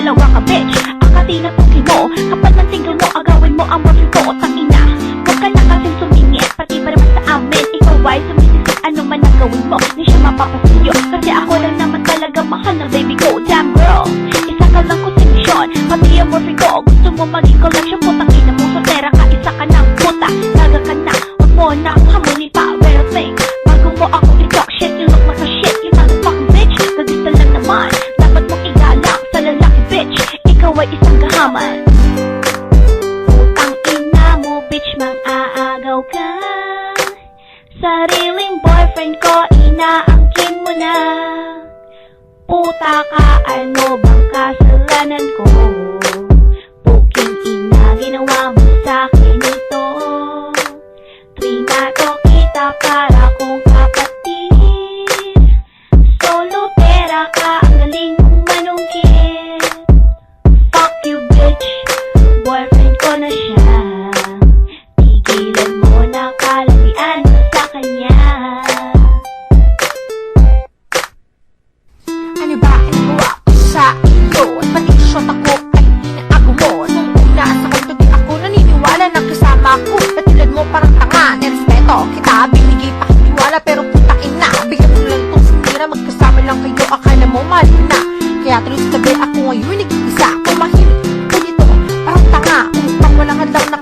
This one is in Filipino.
dalawa ka bitch. Akati na puki mo, kapag ng single mo, agawin mo ang morphin ko o tangina. Huwag ka na kasing sumingit, pati ba naman sa amin. Ikaw ay sumisisip, ano man ang gawin mo, di siya mapapasiyo. Kasi ako lang naman talaga mahal ng baby ko. Damn girl, isa ka lang konsumisyon, pati ang morphin ko. Gusto mo maging collection, putang ina mo soltera ka, isa ka ng puta. Naga ka na, huwag mo na akong hamunin pa. Well think, bago mo ako i-talk shit, you look like a shit, you motherfucking bitch. Nagista lang naman, dapat mong igalang sa lalaki bitch. Ikaw ay isang gahaman. Putang ina mo bitch, mang-aagaw ka. Sariling boyfriend ko, inaangkin mo na. Puta ka, ano bang kasalanan ko? Puking ina, ginawa mo sa'kin ito. Trinato kita para kong kapatid. Solo pera ka, ang galing mong manungkit. Fuck you bitch, boyfriend ko na siya. Tigilan mo na kalabian mo sa kanya. Ano ba ang gawa ko sa iyo? At pati shot ako ay inaago mo. Nung una sa kwento di ako naniniwala na kasama ko. Katulad mo parang tanga, nirespeto kita. Binigay pa kiniwala pero putain na. Bigyan mo lang itong sinira, magkasama lang kayo. Akala mo mahal na. Kaya tuloy sa tabi ako ngayon nag-iisa. Kung mahilig ko dito, parang tanga. Upang walang hadlang na